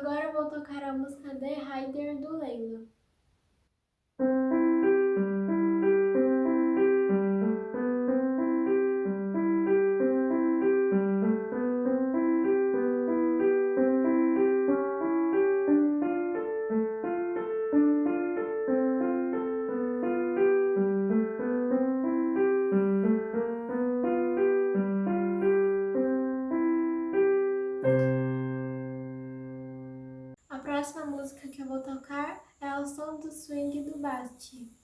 Agora eu vou tocar a música The Rider do Leila. A próxima música que eu vou tocar é O Som do Swing do Basti.